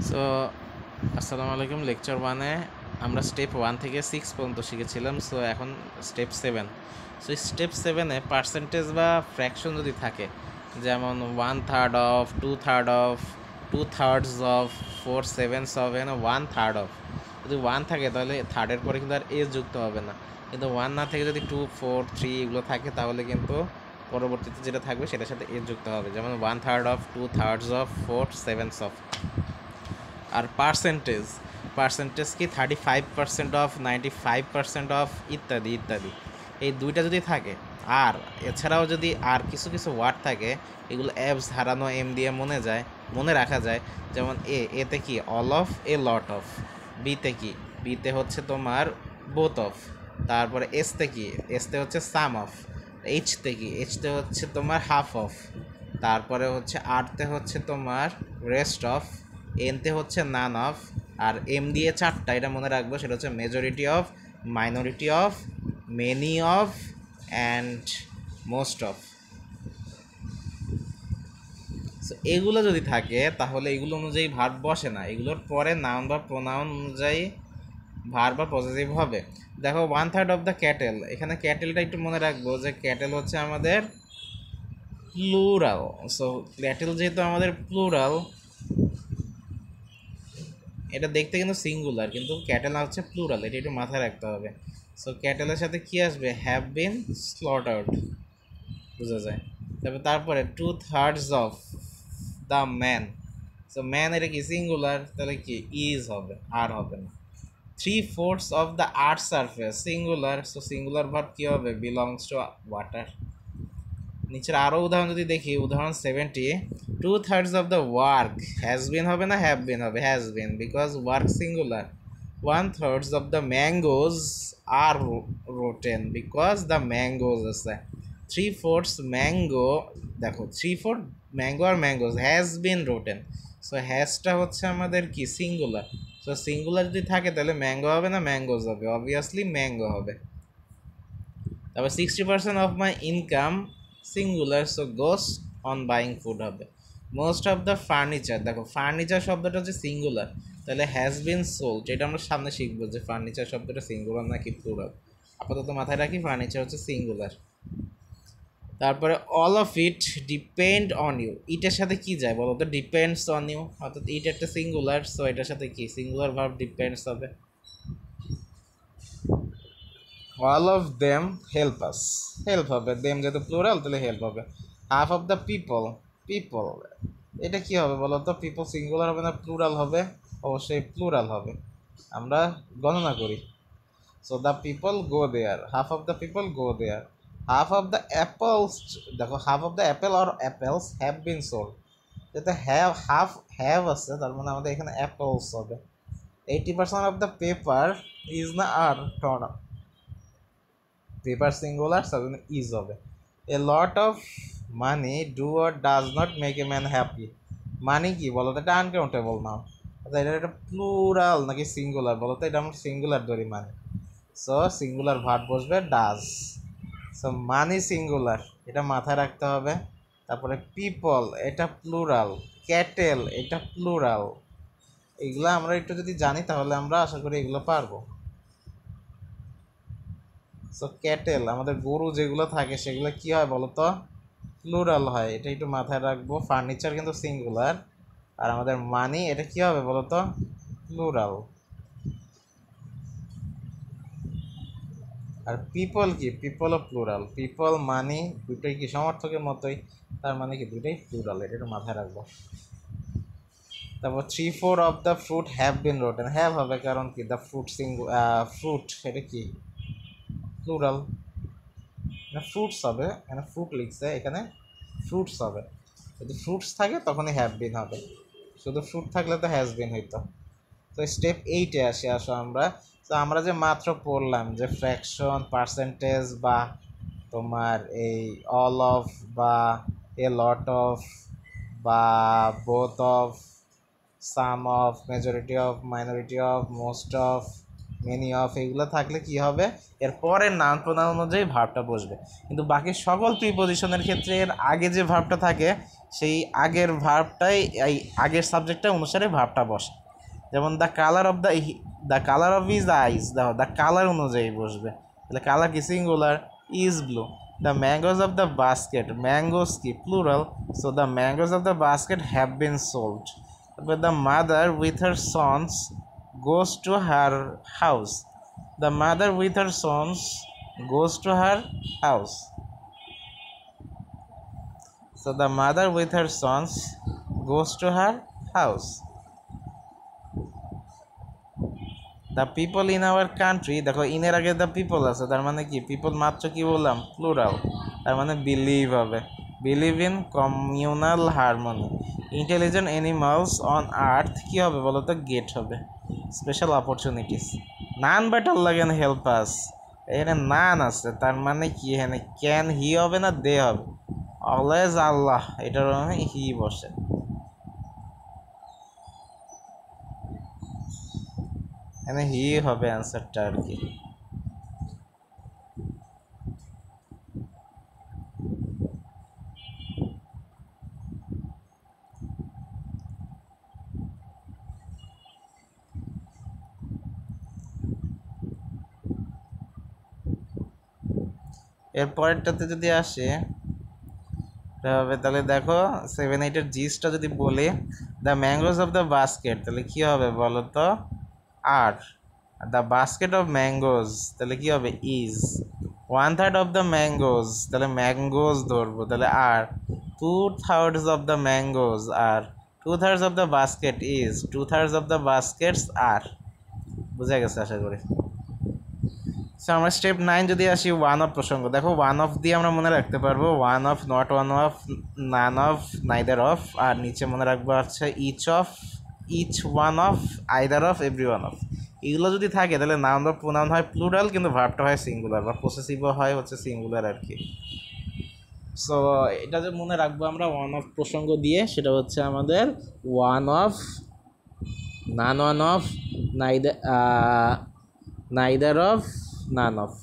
So আসসালামু আলাইকুম। Lecture ওয়ানে আমরা স্টেপ 1 থেকে 6 পর্যন্ত শিখেছিলাম। সো এখন স্টেপ 7। সো স্টেপ 7-এ পার্সেন্টেজ বা ফ্র্যাকশন যদি থাকে, যেমন 1/3 অফ, 2/3 অফ, 2/3 অফ, 4/7 অফ, এখানে 1/3 অফ। যদি 1 থাকে তাহলে থার্ডের পরে কিন্তু আর এস যুক্ত হবে না, কিন্তু 1 না থেকে যদি 2, 4, 3 এগুলো থাকে তাহলে কিন্তু পরবর্তীতে যেটা থাকবে সেটার সাথে এস যুক্ত হবে, যেমন 1/3 অফ, 2/3 অফ, 4/7 অফ। আর পার্সেন্টেজ পার্সেন্টেজ কি 35% অফ, 95% অফ, ইত্যাদি ইত্যাদি। এই দুইটা যদি থাকে, আর এছাড়াও যদি আর কিছু কিছু ওয়ার্ড থাকে, এগুলো অ্যাবস হারানো এম দিয়ে মনে রাখা যায়। যেমন এতে কি all of, A lot of. বিতে কি, বিতে হচ্ছে তোমার বোথ অফ। তারপরে এসতে হচ্ছে সাম অফ। এইচতে কি, এইচতে হচ্ছে তোমার হাফ অফ। তারপরে হচ্ছে আরতে হচ্ছে তোমার রেস্ট অফ। এনতে হচ্ছে নান অফ। আর এম দিয়ে চারটা, এটা মনে রাখবো, সেটা হচ্ছে majority of, minority of, many of, and most of. So এগুলো যদি থাকে তাহলে এগুলো অনুযায়ী ভার্ব বসে না, এগুলোর পরে নাউন বা প্রোনাউন অনুযায়ী ভার্ব বা পজিটিভ হবে। দেখো 1/3 অফ দ্য ক্যাটেল, এখানে ক্যাটেলটা একটু মনে রাখবো যে ক্যাটেল হচ্ছে আমাদের প্লুরাল। সো ক্যাটেল যেহেতু আমাদের প্লুরাল, এটা দেখতে কিন্তু সিঙ্গুলার, কিন্তু ক্যাটেল হচ্ছে প্লুরাল, এটা একটু মাথায় রাখতে হবে। সো ক্যাটেলের সাথে কি আসবে, হ্যাভ বিন স্লটার্ড, বোঝা যায়। তারপরে 2/3 of the man. So man এটা কি সিঙ্গুলার, তাহলে কি ইজ হবে, আর হবে না। 3/4 of the earth surface singular, so singular verb কি হবে, বিলংস টু ওয়াটার। নিচের আরও উদাহরণ যদি দেখি, উদাহরণ 70, 2/3 of the work has been হবে না হ্যাভ বিন হবে, has been, because work singular. 1/3 of the mangoes are rotten, because the mangoes আছে। 3/4 ম্যাঙ্গো, দেখো 3/4 ম্যাঙ্গো আর mangoes has been rotten. So হ্যাজটা হচ্ছে আমাদের কি সিঙ্গুলার। সো সিঙ্গুলার যদি থাকে তাহলে ম্যাঙ্গো হবে না ম্যাঙ্গোজ হবে, অবভিয়াসলি ম্যাঙ্গো হবে। তারপর 60% of my income singular, so goes on buying food হবে। মোস্ট অফ দ্য ফার্নিচার, দেখো ফার্নিচার শব্দটা হচ্ছে সিঙ্গুলার, তাহলে হ্যাজ বিন সোল্ড, এটা আমরা সামনে শিখবো যে ফার্নিচার শব্দটা সিঙ্গুলার নাকি প্লুরাল। আপাতত মাথায় রাখি ফার্নিচার হচ্ছে সিঙ্গুলার। তারপরে all of it depend on you, ইটের সাথে কি যায় বলো তো, ডিপেন্ডস অন ইউ, অর্থাৎ ইট একটা সিঙ্গুলার, সো এটার সাথে কি সিঙ্গুলার ভার্ব ডিপেন্ডস হবে। All of them help us, help হবে, দেম যেহেতু প্লুরাল তাহলে হেল্প হবে। Half of the people, people এটা কি হবে বলো তো, পিপল সিঙ্গুলার হবে না প্লুরাল হবে, অবশ্যই প্লুরাল হবে, আমরা গণনা করি। So the people go there, half of the people go there. Half of the apples, দেখো half of the apple or apples have been sold, যাতে হ্যাভ হাফ হ্যাভ আছে তার মানে আমাদের এখানে অ্যাপলস হবে। 80% অফ দ্য পেপার ইজ না are torn, paper singular সাধারণ ইজ হবে। A lot of money do or does not make a man happy, money কি বলো তো, এটা আনকাউন্টেবল নাও, আচ্ছা এটা একটা প্লুরাল নাকি সিঙ্গুলার বলো তো, এটা আমরা সিঙ্গুলার ধরি মানি, সো সিঙ্গুলার ভার্ব বসবে ডাজ। সো মানি সিঙ্গুলার, এটা মাথায় রাখতে হবে। তারপরে পিপল এটা প্লুরাল, ক্যাটেল এটা প্লুরাল, এগুলো আমরা একটু যদি জানি তাহলে আমরা আশা করি এগুলো পারবো। সো ক্যাটেল আমাদের গরু যেগুলো থাকে সেগুলো কি হয় বলো তো, প্লুরাল হয়, এটা একটু মাথায় রাখবো। ফার্নিচার কিন্তু সিঙ্গুলার, আর আমাদের মানি এটা কি হবে বলো তো, প্লুরাল। আর পিপল কি, পিপলও প্লুরাল, পিপল মানি দুটোই কি সমর্থকের মতোই, তার মানে কি দুটোই প্লুরাল, এটা একটু মাথায় রাখবো। তারপর 3/4 of the fruit have been rotten, have হবে কারণ কি দ্য ফ্রুট ফ্রুট এটা কি প্লুরাল, এখানে ফ্রুটস হবে, এখানে ফ্রুট লিখছে, এখানে ফ্রুটস হবে, যদি ফ্রুটস থাকে তখনই হ্যাভ বিন হবে, শুধু ফ্রুট থাকলে তো হ্যাজ বিন হইতো। তো স্টেপ 8-এ আসো আমরা। তো আমরা যে মাত্র পড়লাম যে ফ্র্যাকশন, পার্সেন্টেজ বা তোমার এই অল অফ বা এ লট অফ বা both of, some of, majority of, minority of, most of, many of এগুলো থাকলে কি হবে, এর পরের নাউন প্রোনাউন অনুযায়ী ভার্বটা বসবে। কিন্তু বাকি সকল প্রিপোজিশনের ক্ষেত্রে এর আগে যে ভার্বটা থাকে সেই আগের ভার্বটাই এই আগের সাবজেক্টটা অনুসারে ভার্বটা বসে। যেমন the colour of the colour of his eyes, দেখো দ্য কালার অনুযায়ী বসবে, তাহলে কালার কি singular, is blue. The mangoes of the basket, mangoes কি plural, so the mangoes of the basket have been sold. তারপর the mother with her sons goes to her house, the mother with her sons goes to her house, so the mother with her sons goes to her house. The people in our country, দেখো ইনের আগে the people আছে, তার মানে কি people মাত্র কি বললাম প্লুরাল, তার মানে বিলিভ হবে, believe in communal harmony. Intelligent animals on earth কি হবে বলো তো, গেট হবে। Special opportunities, none but Allah can help us, এখানে নান আছে তার মানে কি এখানে ক্যান হি হবে না দে হবে, অলওয়েজ আল্লাহ এটার মানে হি বসে। এখানে হি হবে অ্যান্সারটা আর কি। এর পরেরটাতে যদি আসে হবে, তাহলে দেখো 7-8-এর জিসটা যদি বলি, the mangoes of the basket, তাহলে কি হবে বলো তো are, the basket of mangoes তাহলে কি হবে ইজ, 1/3 অফ দ্য ম্যাঙ্গোজ তাহলে ম্যাঙ্গোজ ধরবো তাহলে are, 2/3 of the mangoes are, 2/3 of the basket is, 2/3 of the baskets are. বুঝা গেছে আশা করি। সো আমরা স্টেপ 9 যদি আসি, ওয়ান অফ প্রসঙ্গ, দেখো ওয়ান অফ দিয়ে আমরা মনে রাখতে পারবো one of, not one of, none of, neither of, আর নিচে মনে রাখবো হচ্ছে each of, each one of, either of, every one of. এগুলো যদি থাকে তাহলে নাউন বা প্রোনাউন হয় প্লুরাল, কিন্তু ভার্বটা হয় সিঙ্গুলার বা পসেসিভও হয় হচ্ছে সিঙ্গুলার আর কি। সো এটা যে মনে রাখবো আমরা ওয়ান অফ প্রসঙ্গ দিয়ে, সেটা হচ্ছে আমাদের one of, none one of, neither, neither of, none of,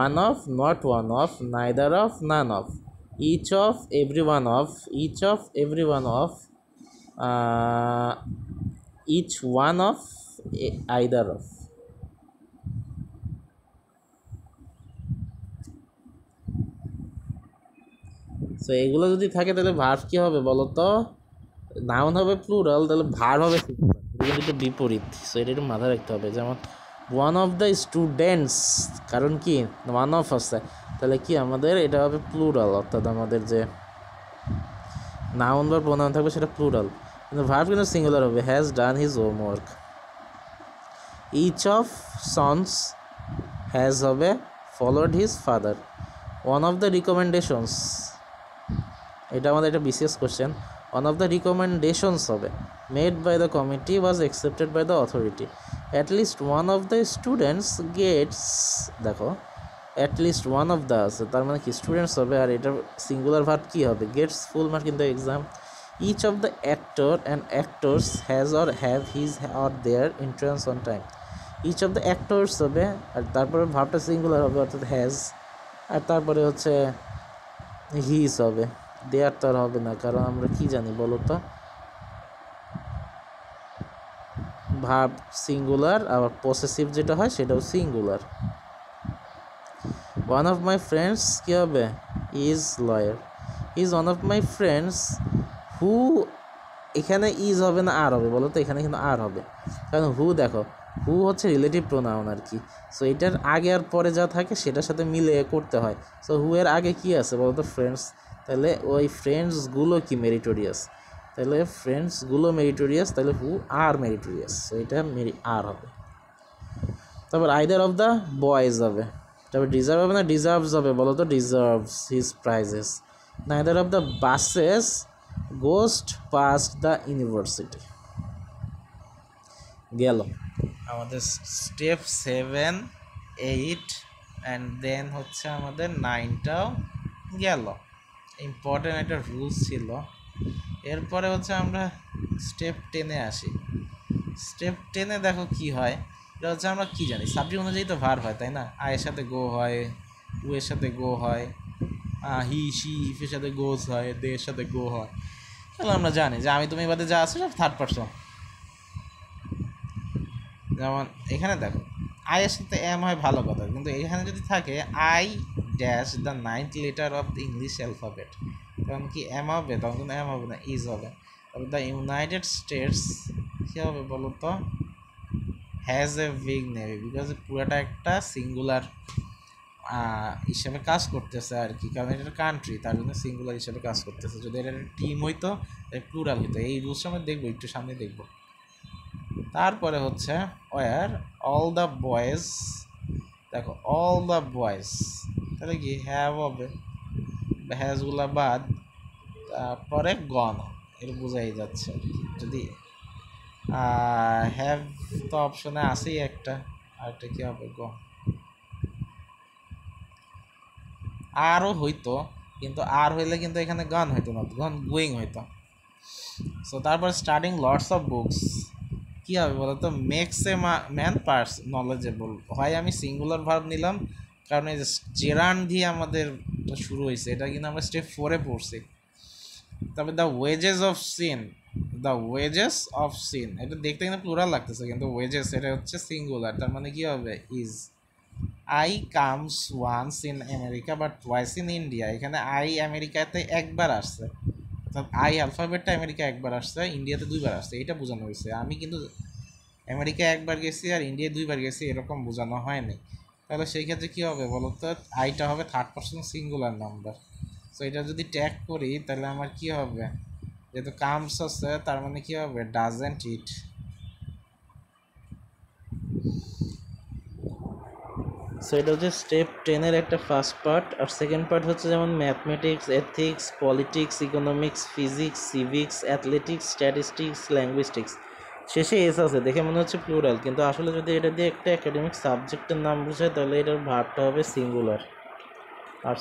one of, not one of, neither of, none of, each of, every one of, each of, every one of, each one of, either of। So এগুলো যদি থাকে তাহলে verb কি হবে বলো তো, noun হবে plural, তাহলে ভার্ব হবে সিঙ্গুলার, এটা কিন্তু বিপরীত। সো এটা একটু মাথায় রাখতে হবে। যেমন ওয়ান অফ দ্য স্টুডেন্টস, কারণ কি ওয়ান অফ আছে, তাহলে কি আমাদের এটা হবে প্লুরাল, অর্থাৎ আমাদের যে নাউন বা প্রোনাউন থাকবে সেটা প্লুরাল, কিন্তু ভার্ব কিন্তু সিঙ্গুলার হবে, has done his homework. Each of sons has হবে followed his father. One of the recommendations, এটা আমাদের একটা বিশেষ question, one of the recommendations হবে made by the committee was accepted by the authority. At least one of the students gets, দেখো at least one of the আছে, তার মানে কি স্টুডেন্টস হবে, আর এটার সিঙ্গুলার ভার্ব কী হবে gets, full mark in the exam. Each of the actor and actors has or have his or their entrance on time. Each of the actors হবে, আর তারপরে ভার্বটা সিঙ্গুলার হবে অর্থাৎ হ্যাজ, আর তারপরে হচ্ছে হিজ হবে, দেয়ার তো আর হবে না, কারণ আমরা কি জানি বলো তো ভার্ব সিঙ্গুলার, আবার পসেসিভ যেটা হয় সেটাও singular. One of my friends কী হবে is lawyer, is one of my friends who, এখানে ইজ হবে না আর হবে বলো তো, এখানে কিন্তু আর হবে, কারণ হু দেখো হু হচ্ছে রিলেটিভ প্রোনাউন আর কি। সো এটার আগে আর পরে যা থাকে সেটার সাথে মিলে করতে হয়। সো হু এর আগে কি আছে বলো তো ফ্রেন্ডস, তাহলে ওই ফ্রেন্ডসগুলো কি মেরিটোরিয়াস, তাহলে ফ্রেন্ডসগুলো মেরিটোরিয়াস, তাহলে হু আর মেরিটোরিয়াস, সো এটা আর হবে। তারপর আইদার অফ দ্য বয়েজ হবে, তারপর ডিজার্ভ হবে না ডিজার্ভস হবে বলো তো, deserves his prices. Neither of the buses ghost past the university. গেল আমাদের স্টেপ 7, 8 অ্যান্ড দেন হচ্ছে আমাদের 9টাও গেল, ইম্পর্টেন্ট একটা রুলস ছিল। এরপরে হচ্ছে আমরা স্টেপ 10-এ আসি। স্টেপ 10-এ দেখো কি হয়, এটা হচ্ছে আমরা কি জানি সাবজেক্ট অনুযায়ী তো ভার হয়, তাই না? আয়ের সাথে গো হয়, উ এর সাথে গো হয়, হি শি ইফের সাথে গোজ হয়, দে এর সাথে গো হয়। তাহলে আমরা জানি যে আমি তুমি বাদে যা আছে সব থার্ড পারসন। যেমন এখানে দেখো আয়ের সাথে এম হয় ভালো কথা, কিন্তু এখানে যদি থাকে I dash the 9th letter of the English alphabet, তখন কি এম হবে? তখন কিন্তু এম হবে না, ইজ হবে। তবে দ্য ইউনাইটেড স্টেটস কী হবে বলো তো? Has a big navy, because পুরোটা একটা সিঙ্গুলার হিসেবে কাজ করতেছে আর কি, কারণ এটা কান্ট্রি, তার জন্য সিঙ্গুলার হিসেবে কাজ করতেছে। যদি এটা টিম হইতো প্লুরাল হইতো। এই রুলস আমরা দেখবো, একটু সামনে দেখবো। তারপরে হচ্ছে ওয়ার অল দ্য বয়েজ, দেখো অল দ্য বয়েজ, তাহলে কি হ্যাভ হবে, হ্যাজগুলা বাদ, তারপরে গন, এর বোঝাই যাচ্ছে আর কি। যদি হ্যাভ তো অপশনে আছেই একটা, আরেকটা কি হবে? গন। আরও হইতো, কিন্তু আর হইলে কিন্তু এখানে গান হইতো না, গান গোয়িং হইতো। সো তারপর স্টাডিং লটস অফ বুকস কী হবে বলো তো? Makes a man purse knowledgeable. হয় আমি সিঙ্গুলার ভার্ব নিলাম, কারণ এই যে জেরান দিয়ে আমাদের শুরু হয়েছে, এটা কিন্তু আমরা স্টেপ 4-এ পড়ছি। তবে the wages of sin, the wages of sin, এটা দেখতে কিন্তু প্লুরাল লাগতেছে, কিন্তু ওয়েজেস এটা হচ্ছে সিঙ্গুলার, তার মানে কী হবে? Is. I comes once in America but twice in India, এখানে আই আমেরিকাতে একবার আসছে, অর্থাৎ আই অ্যালফাবেটটা আমেরিকা একবার আসছে, ইন্ডিয়াতে 2বার আসছে, এটা বোঝানো হয়েছে। আমি কিন্তু আমেরিকা একবার গেছি আর ইন্ডিয়ায় 2বার গেছি, এরকম বোঝানো হয়নি। তাহলে সেই ক্ষেত্রে কী হবে বলো তো? আইটা হবে third person singular number. So এটা যদি ট্যাগ করি তাহলে আমার কি হবে? যেহেতু কামস আছে, তার মানে কি হবে? Doesn't it. সো এটা হচ্ছে স্টেপ 10-এর একটা ফার্স্ট পার্ট। আর সেকেন্ড পার্ট হচ্ছে যেমন mathematics, ethics, politics, economics, physics, civics, athletics, statistics, linguistics. শেষে এস আছে, দেখে মনে হচ্ছে প্লুরাল, কিন্তু আসলে যদি এটা দিয়ে একটা একাডেমিক সাবজেক্টের নাম বোঝায় তাহলে এটার ভার্বটা হবে সিঙ্গুলার। আর